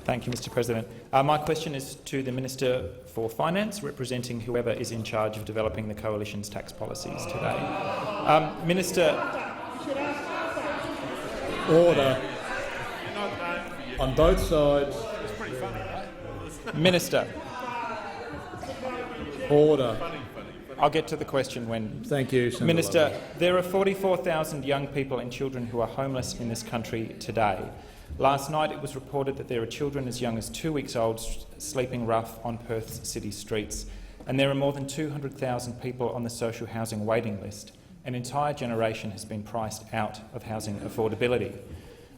Thank you, Mr. President. My question is to the Minister for Finance, representing whoever is in charge of developing the Coalition's tax policies today. Minister. Order. On both sides. Minister. Order. I'll get to the question when— Thank you, Senator Minister, Ludlam. there are 44,000 young people and children who are homeless in this country today. Last night it was reported that there are children as young as 2 weeks old sleeping rough on Perth's city streets, and there are more than 200,000 people on the social housing waiting list. An entire generation has been priced out of housing affordability.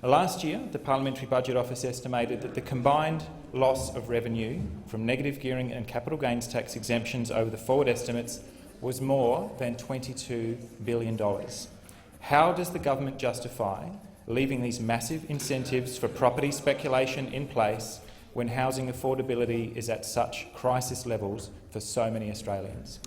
Last year, the Parliamentary Budget Office estimated that the combined loss of revenue from negative gearing and capital gains tax exemptions over the forward estimates was more than $22 billion. How does the government justify leaving these massive incentives for property speculation in place when housing affordability is at such crisis levels for so many Australians?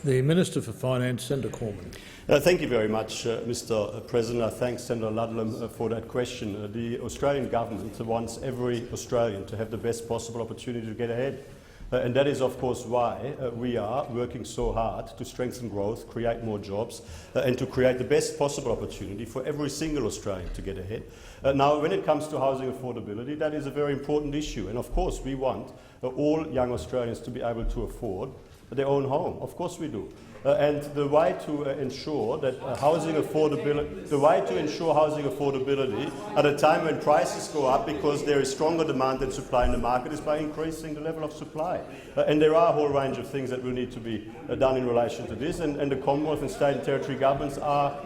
The Minister for Finance, Senator Cormann. Thank you very much, Mr. President. I thank Senator Ludlam for that question. The Australian government wants every Australian to have the best possible opportunity to get ahead. And that is, of course, why we are working so hard to strengthen growth, create more jobs, and to create the best possible opportunity for every single Australian to get ahead. Now, when it comes to housing affordability, that is a very important issue. And, of course, we want all young Australians to be able to afford their own home. Of course we do. And the way to ensure that housing affordability at a time when prices go up because there is stronger demand than supply in the market is by increasing the level of supply. And there are a whole range of things that will need to be done in relation to this, and the Commonwealth and state and territory governments are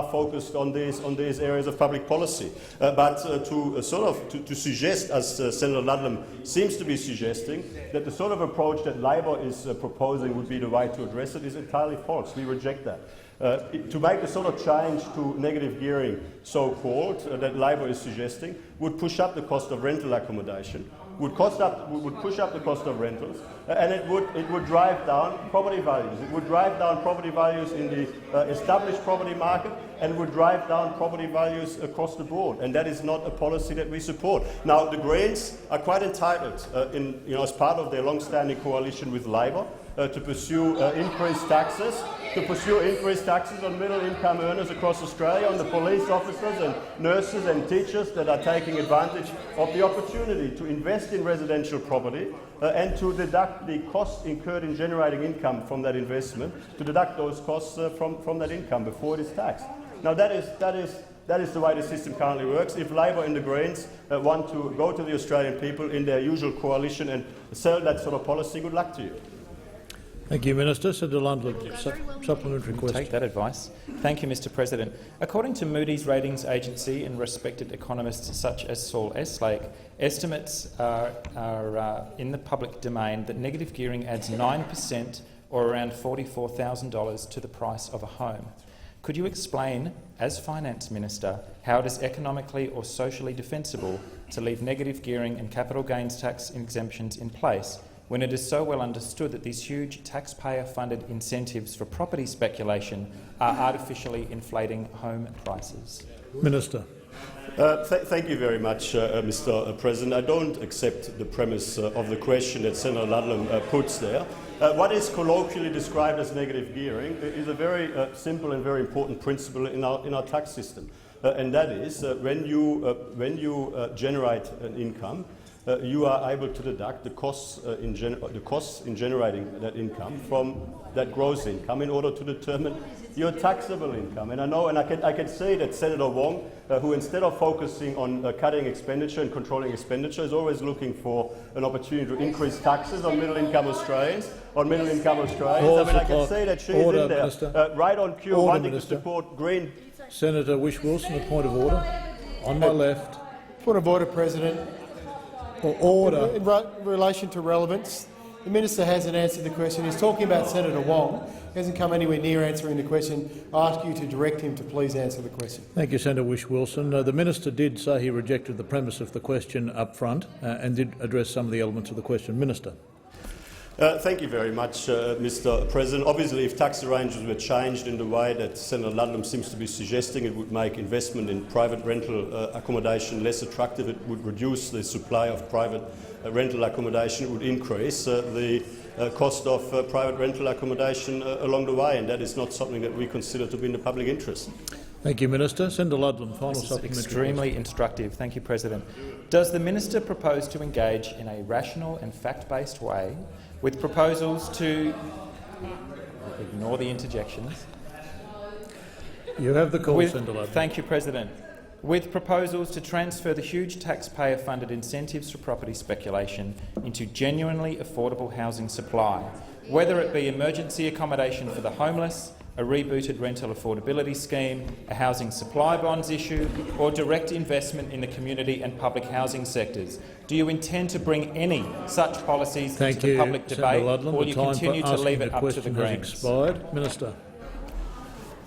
focused on these areas of public policy. But to suggest, as Senator Ludlam seems to be suggesting, that the sort of approach that Labor is proposing would be the way to address it is entirely false. We reject that. To make the sort of change to negative gearing, so-called, that Labor is suggesting, would push up the cost of rental accommodation, would push up the cost of rentals, and it would drive down property values. It would drive down property values in the established property market, and would drive down property values across the board. And that is not a policy that we support. Now, the Greens are quite entitled, as part of their long-standing coalition with Labor, to pursue increased taxes on middle-income earners across Australia, on the police officers and nurses and teachers that are taking advantage of the opportunity to invest in residential property and to deduct the costs incurred in generating income from that investment, to deduct those costs from that income before it is taxed. Now that is the way the system currently works. If Labor and the Greens want to go to the Australian people in their usual coalition and sell that sort of policy, good luck to you. Thank you, Minister. Senator Ludlam, supplementary question. Take that advice. Thank you, Mr. President. According to Moody's ratings agency and respected economists such as Saul Eslake, estimates are in the public domain that negative gearing adds 9% or around $44,000 to the price of a home. Could you explain, as Finance Minister, how it is economically or socially defensible to leave negative gearing and capital gains tax exemptions in place when it is so well understood that these huge taxpayer-funded incentives for property speculation are artificially inflating home prices? Minister. Thank you very much, Mr. President. I don't accept the premise of the question that Senator Ludlam puts there. What is colloquially described as negative gearing is a very simple and very important principle in our tax system, and that is when you generate an income, you are able to deduct the costs in generating that income from that gross income in order to determine your taxable income. And I know, and I can say that Senator Wong, who instead of focusing on cutting expenditure and controlling expenditure, is always looking for an opportunity to increase taxes on middle-income Australians. I mean, I can say that she is in there, right on cue, wanting to support Green. Senator Whish-Wilson, a point of order. On my left. Point of order, President. Order. In relation to relevance, the minister hasn't answered the question. He's talking about Senator Wong. He hasn't come anywhere near answering the question. I ask you to direct him to please answer the question. Thank you, Senator Whish-Wilson. The minister did say he rejected the premise of the question up front and did address some of the elements of the question. Minister. Thank you very much, Mr President. Obviously, if tax arrangements were changed in the way that Senator Ludlam seems to be suggesting, it would make investment in private rental accommodation less attractive. It would reduce the supply of private rental accommodation. It would increase the cost of private rental accommodation along the way, and that is not something that we consider to be in the public interest. Thank you, Minister. Senator Ludlam, final This is supplementary. extremely instructive. Thank you, President. Does the minister propose to engage in a rational and fact-based way with proposals to ignore the interjections? You have the call, Senator Ludlam. Thank you, President. With proposals to transfer the huge taxpayer-funded incentives for property speculation into genuinely affordable housing supply, whether it be emergency accommodation for the homeless, a rebooted rental affordability scheme, a housing supply bonds issue, or direct investment in the community and public housing sectors. Do you intend to bring any such policies into the public debate, Ludlam. or will you continue to leave it up to the Greens? Expired. Minister.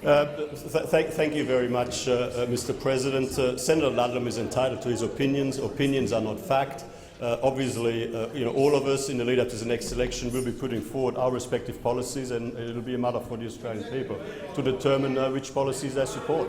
Thank you very much, Mr President. Senator Ludlam is entitled to his opinions. Opinions are not fact. Obviously, all of us in the lead up to the next election will be putting forward our respective policies, and it will be a matter for the Australian people to determine which policies they support.